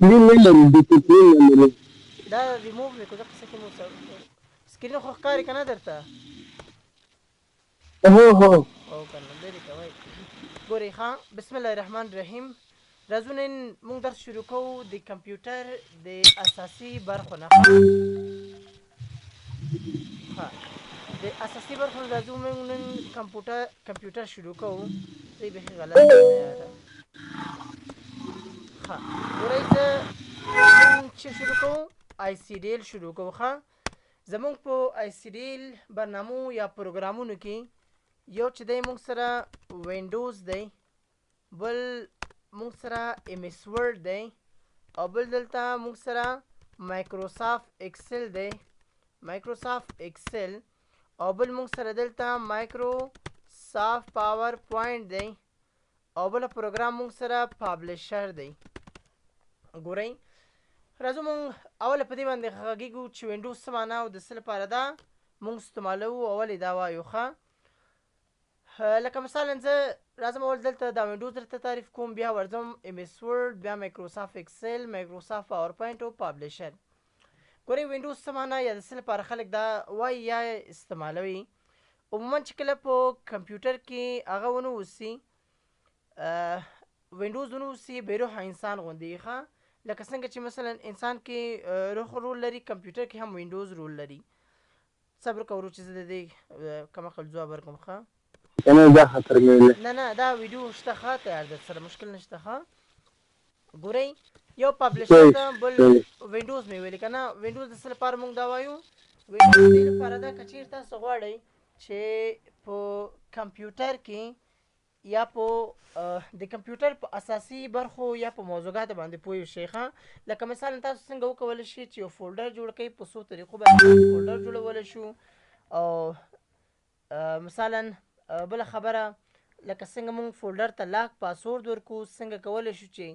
ډیسپلین نه لري ډیسپلین نه لري دا ریموو مې کړو دغه څه کې مو سکرین خو ښکاري که نه درته هو هو او که نه لرې کوئ ګورئ ښه بسم الله الرحمن الرحیم راځو نن موږ درس شروع کوو د کمپیوټر د اساسي برخو نه ښه د اساسي برخو نه راځو موږ نن کمپیوټر شروع کوو زه بیخي غلط یم یاره ښه ګورئ زه موږ چې شروع کوو آی سی ډي ایل شروع کوو ښه زمونږ په آی سی ډي ایل برنامو یا پروګرامونو کې یو چې دی موږ سره وینډوز دی بل موږ سره ایم ایس ورډ دی او بل دلته موږ سره مایکروسافت اکسل دی مایکروسافت اکسل او بل موږ سره دلته مایکروسافت پاور پوینټ دی او بل پروګرام موږ سره پابلشر دی ګورئ راځو مونږ اوله په دې باندې غږیږو چې وینډوز څه معنا او د څه لپاره ده مونږ استعمالوو او ولې دا وایو ښه لکه مثلا زه راځم اول دلته دا وینډوز درته تعریف کوم بیا ورځم ایم ایس ورډ بیا مایکروسافت اکسل مایکروسافت پاور پوینټ او پابلشر ګورئ وینډوز څه معنا یا د څه لپاره خلک دا وایي یا استعمالوي عموما چې کله په کمپیوټر کې هغه ونه اوسي وینډوز ونه اوسي بېروحه انسان غوندې ښه لکه څنګه چې مثلا انسان کې روح رول لري کمپیوټر کې هم وینډوز رول لري صبر کوه ورو چې زه د دې کم عقل ځواب ورکړم ښه کنه دا خطر مې نه دا ویډیو شته ښه تیار در سره مشکل نشته ښه ګورئ یو پبلشر ده بل وینډوز مې ویلې که نه وینډوز د څه لپاره موږ دا وایو وینډوز دې لپاره ده که چېرې تاسو غواړئ چې په کمپیوټر کې یا په د کمپیوټر په اساسي برخو یا په موضوعاتو باندې پوه شئ ښه لکه مثلا تاسو څنګه وکولی شئ چې یو فولډر جوړ کړئ په څو طریقو باندې فولډر جوړولی شو او مثلا بله خبره لکه څنګه موږ فولډر ته لاک پاسورد ورکو څنګه کولی شو چې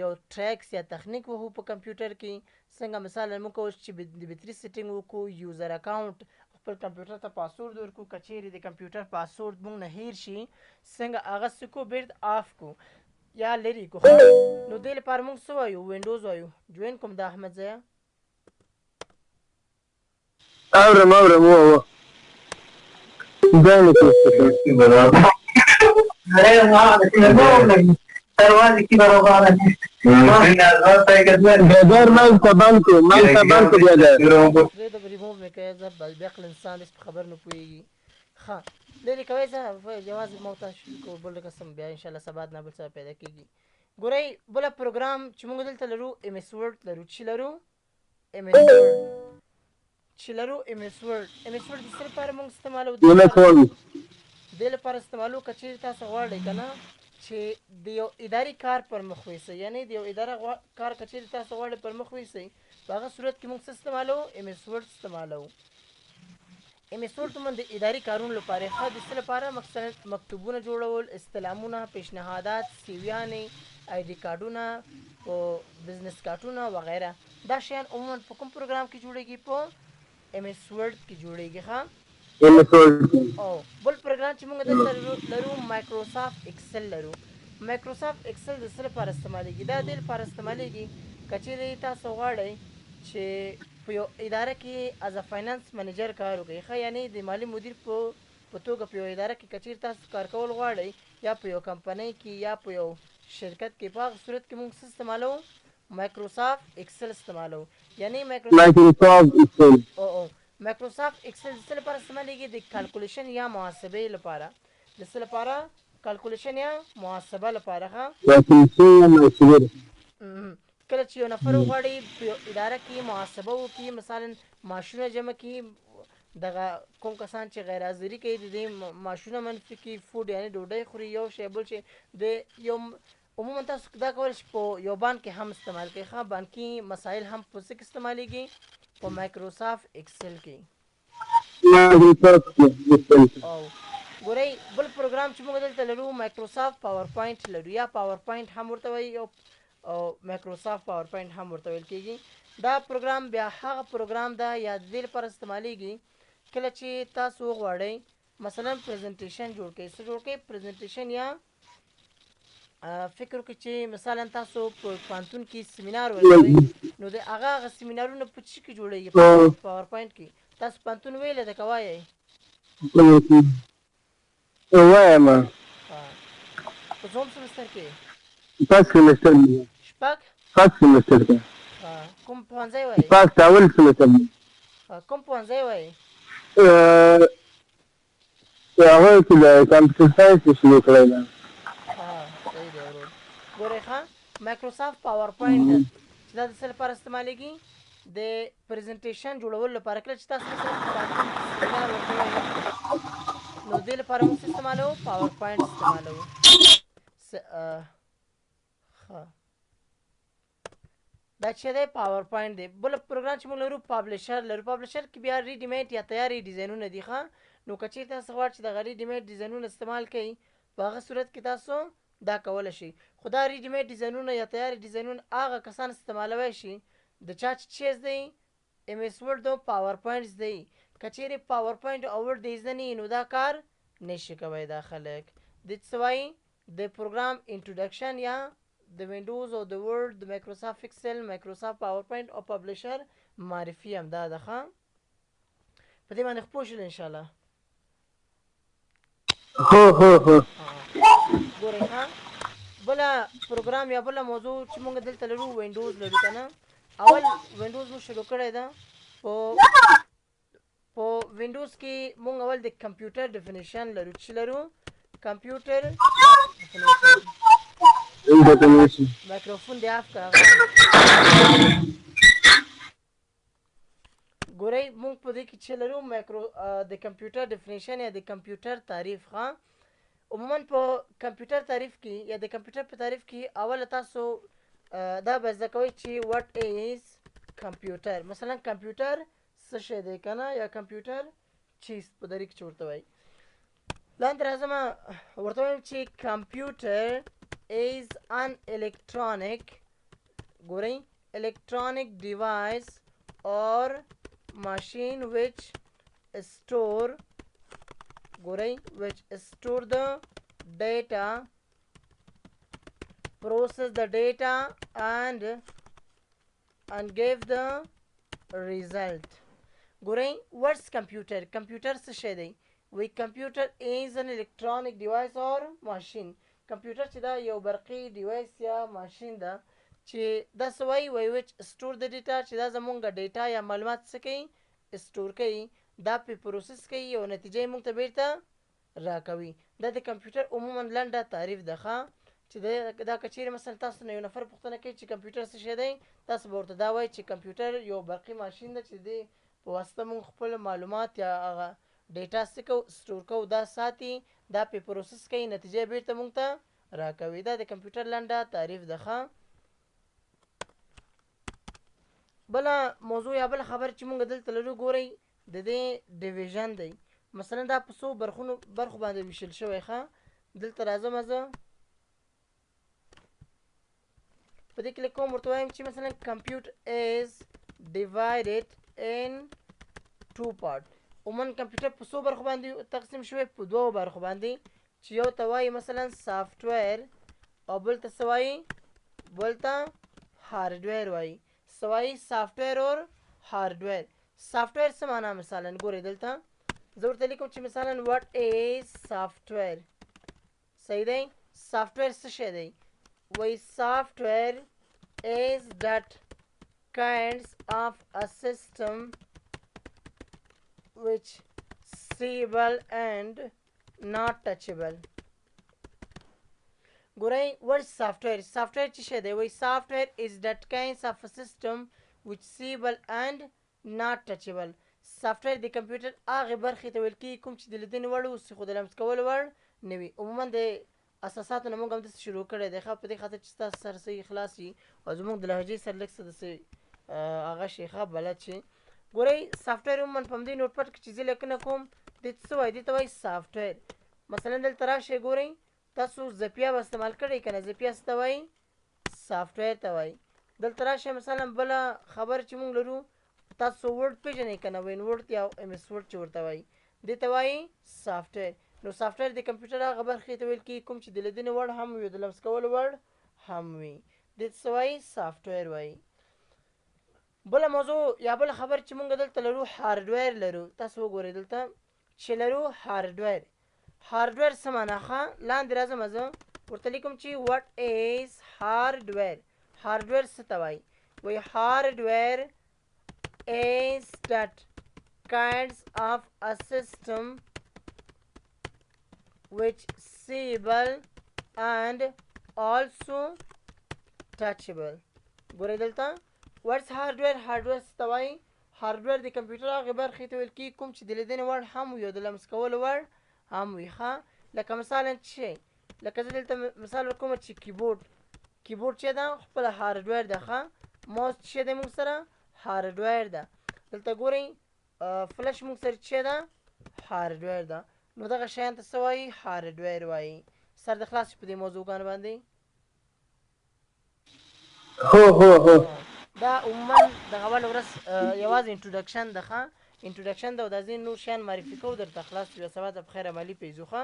یو ټریکس یا تخنیک وهو په کمپیوټر کې څنګه مثلا موږ کولی شو چې د بیتري سیټینګ وکړو یوزر اکاونټ خپل کمپیوټر ته پاسورد ورکو که چیرې د کمپیوټر پاسورد موږ نه هیر شي څنګه هغه څه کو بیرته آف کو یا لرې کو نو دې لپاره موږ څه وایو وینډوز وایو جوین کوم د احمد ځایه اورم وو ځان کې دروازه کی برابر ہے بغیر مال تبان کو بیا ده زه د ریموو مې کوي زه بیعقل انسان هېڅ په خبر نه پوهېږي ښه لرې کوئ زه یوازې ما ته شروع کوو بل قسم بیا انشاءالله سبا نه بل څه پیدا کېږي ګورئ بله پروګرام چې موږ دلته لرو ایم ایس ورډ لرو چې لرو ایم ایس ورډ ایم ایس ورډ د څه لپاره موږ استعمالوو دې لپاره استعمالوو که چېرې تاسو غواړئ که نه چې د یو اداري کار پر مخ ویسئ یعنې د یو اداره کار که چېرې تاسو غواړئ پر مخ ویسئ په هغه صورت کې موږ څه استعمالوو ایم ایس ورډ استعمالوو ایم ایس ورډ موږ د اداري کارونو لپاره ښه د څه لپاره مثلا مکتوبونه جوړول استعلامونه پیشنهادات سیویانې آی ډي کارډونه او بزنس کارټونه وغیره دا شیان عموما په کوم پروګرام کې جوړیږي په ایم ایس ورډ کې جوړیږي ښه او بل پروګرام چې موږ دلته لرو مایکروسافت اکسل لرو مایکروسافت اکسل د څه لپاره استعمالیږي دا دې لپاره استعمالیږي که چېرې تاسو غواړئ چې په یو اداره کې از ا فاینانس منیجر کار وکړئ ښه یعنې د مالي مدیر په توګه په یو اداره کې که چېرې تاسو کار کول غواړئ یا په یو کمپنۍ کې یا په یو شرکت کې په هغه صورت کې موږ څه استعمالوو مایکروسافت اکسل استعمالوو یعنې مایکروسافت اکسل د څه لپاره استعمالیږي د کالکولیشن یا محاسبې لپاره د څه لپاره کالکولیشن یا محاسبه لپاره ښه کله چې یو نفر وغواړي په یو اداره کې محاسبه وکړي مثلا معاشونه جمع کړي دغه کوم کسان چې غیر حاضري کوي د دې معاشونه منفي کړي فوډ یعنې ډوډۍ خوري یو شی بل شی د یو عموما تاسو دا کولی شئ په یو بانک کې هم استعمال کوئ ښه بانکي مسایل هم په څه کې استعمالیږي په مایکروسافت اکسل کې او ګورئ بل پروګرام چې موږ دلته لرو مایکروسافت پاور پوینټ لرو یا پاور پوینټ هم ورته وایي او مایکروسافت پاور پوینټ هم ورته ویل کېږي دا پروګرام بیا هغه پروګرام ده یا د دې لپاره استعمالیږي کله چې تاسو وغواړئ مثلا پریزنټیشن جوړ کړئ څه جوړ کړئ پریزنټیشن یا فکر وکړئ چې مثلا تاسو په پوهنتون کې سیمینار ورکوئ نو د هغه سیمینارونه په څه کې جوړېږي په پاور پوینټ کې تاسو پوهنتون ویلی ده که وایئ وایم په څوم سمستر کې فرست سیمسټر شپږ فرست سیمسټر کې کوم پوهنځی وایي فرست اول سیمسټر کوم پوهنځی وایي هغه چې د کمپیوټر ساینس شروع کړی ده صحیح دی ورور ګورئ ښه مایکروسافټ پاور پوینټ چې دا د څه لپاره استعمالیږي د پریزنټیشن جوړولو لپاره کله چې تاسو مثلا په پوهنتون کې سیمینار ورکوئ نو دې لپاره موږ څه استعمالوو پاور پوینټ استعمالوو دا چې دی پاور پوینټ دی بل پروګرام چې موږ لرو پابلیشر لرو پابلیشر کې بیا ریډیمیډ یا تیارې ډیزاینونه دي ښه نو که چېرې تاسو غواړئ چې دغه ریډیمیډ ډیزاینونه استعمال کړئ په هغه صورت کې تاسو دا کولی شئ خو دا ریډیمیډ ډیزاینونه یا تیارې ډیزاینونه هغه کسان استعمالوی شي د چا چې چیز دی ایم ایس ورډ او پاور پوینټ دی که چېرې پاور پوینټ او ورډ د زده نه نو دا کار نشي کوی دا خلک د څه وایي د پروګرام انټروډکشن یا د وینډوز او د ورډ د مایکروسافټ ایکسل مایکروسافټ پاور پوینټ او پبلیشر معرفي همدا ده ښه په دې باندې پوه شول انشاءالله ګورئ ښه بله پروګرام یا بله موضوع چې موږ دلته لرو وینډوز لرو که نه اول وینډوز موږ شروع کړی ده په وینډوز کې موږ اول د کمپیوټر ډیفینیشن لرو چې لرو کمپیوټر ډیفینیشن مایکروفون دی آف کړه ګورئ موږ په دې کې چې لرو د کمپیوټر ډیفینیشن یا د کمپیوټر تعریف ښه عموما په کمپیوټر تعریف کې یا د کمپیوټر په تعریف کې اوله تاسو دا به زده کوئ چې واټ ایز کمپیوټر مثلا کمپیوټر څه شی دی که نه یا کمپیوټر چیز په دری کې چې ورته وایي لاندې راځم ورته وایم چې کمپیوټر is an electronic device or machine which store the data, process the data and give the result. What's computer څه شی دی وی computer is an electronic device or machine کمپیوټر چې دا یو برقي ډیوایس یا ماشین ده چې دا څه وایي وچ سټور د ډیټا چې دا زمونږ ډیټا یا معلومات څه کوي سټور کوي دا پې پروسس کوي او نتیجه یې موږ ته بیرته راکوي دا د کمپیوټر عموما لنډه تعریف ده ښه چې دا که چیرې مثلا تاسو نه یو نفر پوښتنه کوي چې کمپیوټر څه شی دی تاسو به ورته دا وایي چې کمپیوټر یو برقي ماشین ده چې د په واسطه موږ خپل معلومات یا هغه ډیټا څه کوو سټور کوو دا ساتي دا پې پروسس کوي نتیجه بیرته موږ ته راکوي دا د کمپیوټر لنډه تعریف ده ښه بله موضوع یا بله خبر چې موږ دلته لرو ګورئ د دې ډیویژن دی مثلا دا په څو برخو باندې ویشل شوی ښه دلته راځم زه په دې کلیک کوم ورته وایم چې مثلا کمپیوټر is divided in two part عموما کمپیوټر په څو برخو باندې تقسیم شوی په دوو برخو باندې چې یو ته وایي مثلا سافټویر او بل ته څه وایي بل ته هارډویر وایي څه وایي سافټویر اور هارډویر سافټویر څه معنا مثلا ګورئ دلته زه ورته لیکم چې مثلا واټ ایز سافټویر صحیح دی سافټویر څه شی دی وایي سافټویر is that kinds of a system which seeable and not touchable ګورئ what is software software څه شی دی وایي software is that kinds of a system which seeable and not touchable software د کمپیوټر هغې برخې ته ویل کېږي کوم چې د لیدنې وړ اوسي خو د لمس کولو وړ نه وي عموما د اساساتو نه موږ همداسې شروع کړی دی ښه په دې خاطر چې ستاسو سره صحیح خلاص وي او زموږ د لهجې سره لږ څه داسې هغه شي ښه بلد شي ګورئ سافټویر عموما په همدې نوټ پټ کې چې زه لیکنه کوم دې ته څه وایي دې ته وایي سافټویر مثلا دلته راشئ ګورئ تاسو زپیا به استعمال کړئ که نه زپیا څه ته وایي سافټویر ته وایي دلته راشئ مثلا بله خبره چې موږ لرو تاسو ورډ پېژنئ که نه وین ورډ یا ایم ایس ورډ چې ورته وایي دې ته وایي سافټویر نو سافټویر د کمپیوټر هغه برخې ته ویل کېږي کوم چې د لیدنې وړ هم وي او د لمس کولو وړ هم وي دې ته څه وایي سافټویر وایي بله موضوع یا بله خبر چې مونږ دلته لرو هارډویر لرو تاسو وګورئ دلته چې لرو هارډویر هارډویر څه معنا ښه لاندې راځم زه ورته لیکم چې what is hardware hardware څه ته وایي وایي hardware is that kinds of a system which seeable and also touchable ګورئ دلته what's hardware hardware څه ته وایي هارډویر د کمپیوټر هغې برخې ته ویل کېږي کوم چې د لیدنې وړ هم وي او د لمس کولو وړ هم وي ښه لکه مثلا چې لکه زه دلته مثال ورکوم چې کیبورډ چې ده خپله هارډویر ده ښه ماوس چې دی موږ سره هارډویر ده دلته ګورئ فلش موږ سره چې ده هارډویر ده نو دغه شیان ته څه وایي هارډویر وایي سر د خلاص په دې موضوعګانو باندې هو دا عموما دغه اول ورځ یوازې انټروډکشن ده ښه انټروډکشن ده او دا ځینې نور شیان معرفي کوو درته خلاص بیا سبا ته په خیر عملي پیځو ښه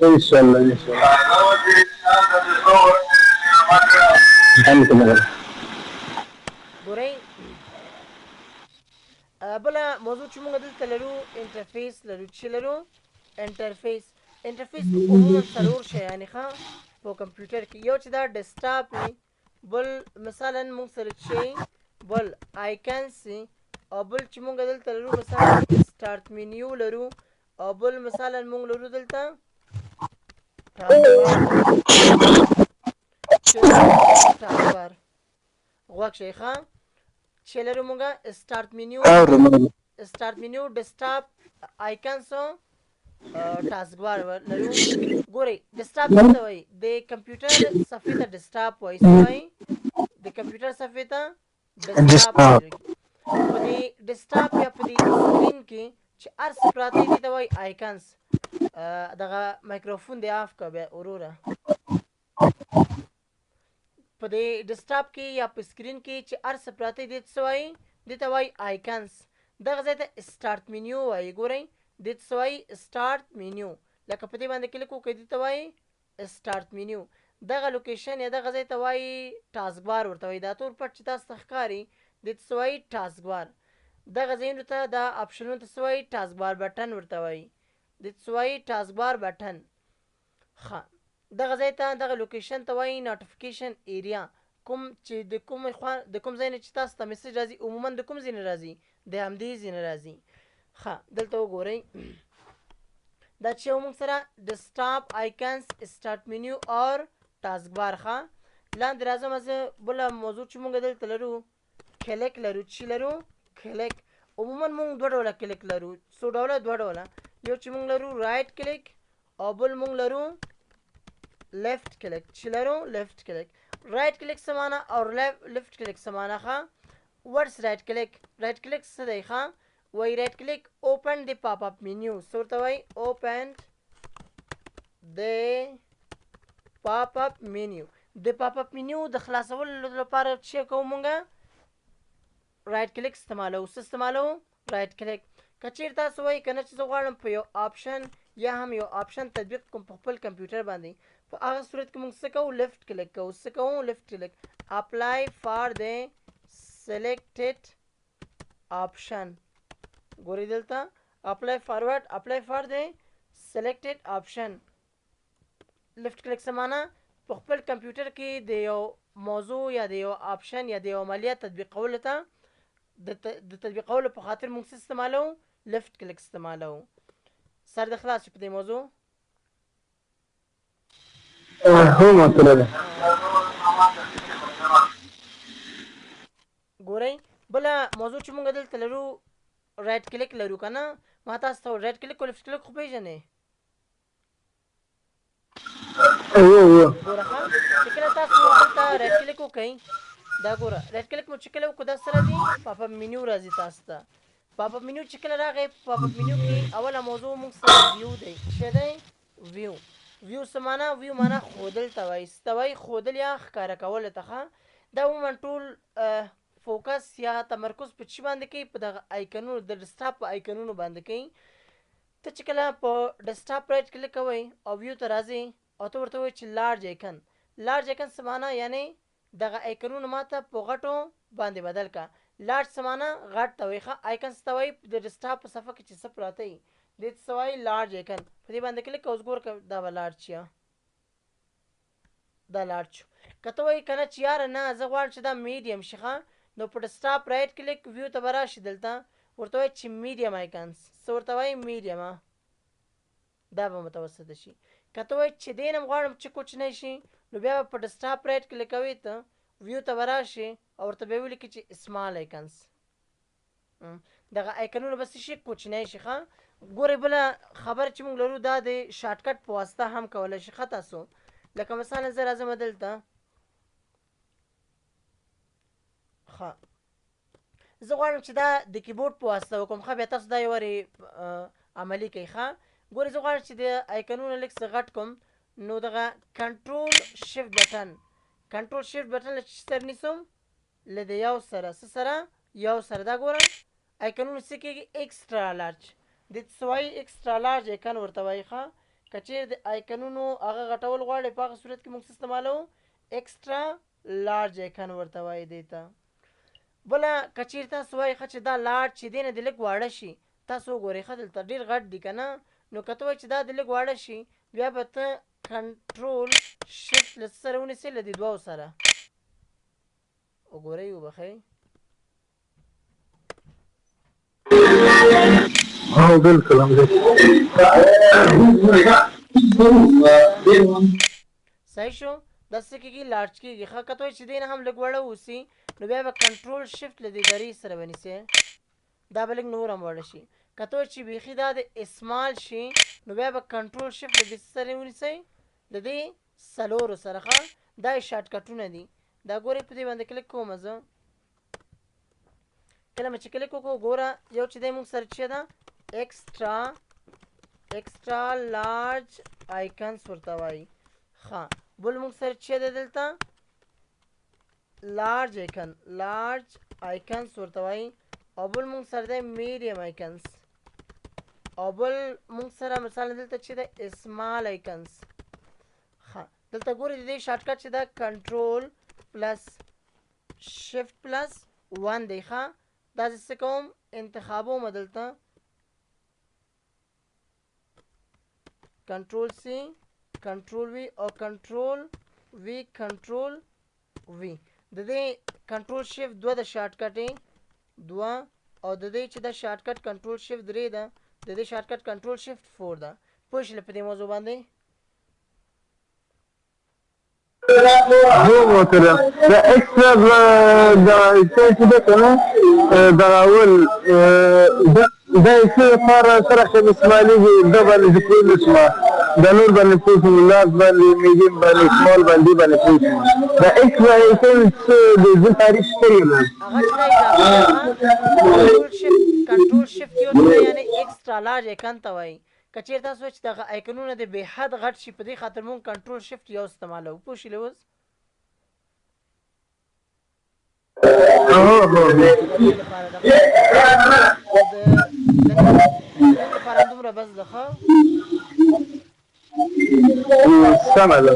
انشاءالله ګورئ بله موضوع چې موږ دلته لرو انټرفیس لرو چې لرو انټرفیس عموما څلور شیانې ښه په کمپیوټر کې یو چې دا ډیسکټاپ وي بل مثلا موږ سره چې بل آیکنس او بل چې موږ دلته لرو مثلا سټارټ مینیو لرو او بل مثلا موږ لرو دلته ټاسکبار غوږ شئ ښه چې لرو موږ سټارټ مینیو ډیسکټاپ آیکنس او ټاسکبار لرو ګورئ ډیسکټاپ څه ته وایي د کمپیوټر صفحې ته ډیسکټاپ وایي څه وایي د کمپیوټر صفحې ته ډیسکټاپ وایي په دې ډیسکټاپ یا په دې سکرین کې چې هر څه پراته دي ته وایي آیکنس دغه مایکروفون دی آف که بیا وروره په دې ډیسکټاپ کې یا په سکرین کې چې هر څه پراته دي څه وایي دې ته وایي آیکنس دغه ځای ته سټارټ مینیو وایي ګورئ دې ته څه وایي سټارټ مینیو لکه په دې باندې کلیک وکړئ دې ته وایي سټارټ مینیو دغه لوکیشن یا دغه ځای ته وایي ټاسکبار ورته وایي دا تور پټ چې تاسو ته ښکاري دې ته څه وایي ټاسکبار دغه ځایونو ته دا آپشنونو ته څه وایي ټاسکبار بټن ورته وایي دې ته څه وایي ټاسکبار بټن ښه دغه ځای ته دغه لوکیشن ته وایي نوټیفیکیشن ایریا کوم چې د کوم ځای نه چې تاسو ته میسج راځي عموما د کوم ځای نه راځي د همدې ځای نه راځي ښه دلته وګورئ دا چې موږ سره ډیسکټاپ آیکنس سټارټ مینیو اور ټاسکبار ښه لاندې راځم زه بله موضوع چې موږ دلته لرو کلیک لرو چې لرو کلیک عموما موږ دوه ډوله کلیک لرو څو ډوله دوه ډوله یو چې موږ لرو رایټ کلیک او بل موږ لرو لیفت کلیک چې لرو لیفت کلیک رایټ کلیک څه معنا او لیفت کلیک څه معنا ښه ورس رایټ کلیک څه دی ښه وایي رایټ کلیک اوپن د پاپ اپ مینیو څه ورته وایي اوپن د پاپ اپ مینیو د پاپ اپ مینیو د خلاصولو لپاره چې کوو مونږ رایټ کلیک استعمالوو څه استعمالوو رایټ کلیک که چېرې تاسو وایي که نه چې زه غواړم په یو آپشن یا هم یو آپشن تطبیق کوم په خپل کمپیوټر باندې په هغه صورت کې موږ څه کوو لیفت کلیک کوو څه کوو لیفت کلیک اپلای فار د سلیکټډ آپشن ګورئ دلته اپلای فار د سلیکټډ آپشن لیفت کلیک څه معنا په خپل کمپیوټر کې د یو موضوع یا د یو آپشن یا د یو عملیه تطبیقولو ته د تطبیقولو په خاطر موږ څه استعمالوو لیفت کلیک استعمالوو سر د خلاص په دې موضوع هو مسله ده ګورئ بله موضوع چې موږ دلته لرو رایټ کلیک لرو که نه ما تاسو ته رایټ کلیک او لیفت کلیک خو پېژنئ ګوره ښه چې کله تاسو دلته رایټ کلیک وکئ دا ګوره رایټ کلیک مو چې کله وکړو دا څه راځي پاپ اپ مینیو راځي تاسو ته پاپ اپ مینیو چې کله راغی پاپ اپ مینیو کې اوله موضوع موږ سره ویو دی څه دی ویو څه معنا ویو معنا ښودل ته وایي څه ته وایي ښودل یا ښکاره کولو ته ښه دا عموما ټول فوکس یا تمرکز په چی باندې کوي په دغه آیکنونو د ډیسکټاپ په آیکنونو باندې کوي ته چې کله په ډیسکټاپ رایټ کلیک کوئ او ویو ته راځئ او ته ورته وایي چې لارج ایکن څه معنا یعنی دغه ایکنونه ماته په غټو باندې بدل کا لارج څه معنا غټ ته وایي ښه ایکنس ته وایي د ډیسکټاپ په صفحه کې چې څه پراته وي دې ته څه وایي لارج ایکن په دې باندې کلیک اوس ګور کوه دا به لارج شي دا لارج شو که ته وایي که نه چې یاره نه زه غواړم چې دا میډیم شي ښه نو په ډیسکټاپ رایټ کلیک ویو ته به راشي دلته ورته وایي چې میډیم ایکنس څه ورته وایي میډیم دا به متوسطه شي که ته وایي چې دې نه غواړم چې کوچنی شي نو بیا به په ډیسکټاپ رایټ کلیک کوي ته ویو ته به راشي او ورته به یې ولیکي چې سمال ایکنس دغه ایکنونه به څه شي کوچنی شي ښه ګورئ بله خبره چې موږ لرو دا د شارټکټ په واسطه هم کولی شي ښه تاسو لکه مثلا زه راځم دلته ښه زه غواړم چې دا د کیبورډ په واسطه وکړم ښه بیا تاسو دا یو وارې عملي کوئ ښه ګورئ زه غواړم چې د ایکنونه لږ څه غټ کړم نو دغه کنټرول شفت بټن له چې سره نیسم له د یو سره څه سره یو سره دا ګوره ایکنونه څه کېږي ایکسټرا لارج دې ته څه وایي ایکسټرا لارج ایکن ورته وایي ښه که چیرې د ایکنونو هغه غټول غواړئ په هغه صورت کې موږ څه استعمالوو ایکسټرا لارج ایکن ورته وایي دې ته بله که چیرې تاسو وایئ ښه چې دا لارج چې دی نه د لږ واړه شي تاسو وګورئ ښه دلته ډېر غټ دي که نه نو که ته وایې چې دا د لږ واړه شي بیا به ته کنټرول شفت له څه سره ونیسئ له دې دوو سره وګورئ وبښئ بالکل صحیح شو دا څه کېږي لارج کېږي ښه که ته وایې چې دی نه هم لږ واړه اوسي نو بیا به کنټرول شفت له دې درې سره ونیسئ دا به لږ نور هم واړه شي که ته وایې چې بیخي دا د اسمال شي نو بیا به کنټرول شفت له دې سره ونیسئ د دې څلورو سره ښه دا یې شارټکټونه دي دا ګورئ په دې باندې کلیک کوم زه کله مې چې کلیک وکړو ګوره یو چې دی موږ سره چې ده ایکسټرا لارج ایکنس ورته وایي ښه بل موږ سره چې ده دلته لارج ایکنس ورته وایي او بل موږ سره دی میډیم ایکنس او بل موږ سره مثلا دلته چې ده اسمال ایکنس ښه دلته ګورئ د دې شارټکټ چې ده کنټرول پلس شفت پلس 1 دی ښه دا زه څه کوم انتخابوم دلته کنټرول سی کنټرول وی او کنټرول وی د دې کنټرول شفت 2 د شارټکټ 2 او د دې چې د شارټکټ کنټرول شفت 3 ده د دې شارټکټ کنټرول شفت 4 ده پوه شئ په دې موضوع باندې هو محترم دا اکسترا دا چې ده که نه دا اول دا یې څه لپاره سره ښه استعمالېږي دا باندې زه پوه نه شوم دا نور باندې پوه شوم لاس باندې میډیم باندې سمال باندې پوه شوم دا اکسترا ایکن څه د زه تعریف کړی یم کنټرول شفت یو ته یعنې ایکسټرا لارج ایکن ته وایي که چېرې تاسو وایئ چې دغه ایکنونه د بې حد غټ شي په دې خاطر مونږ کنټرول شفت یو استعمالوو پوه شولې اوس لپاره دومره بس ده ښه سمه ده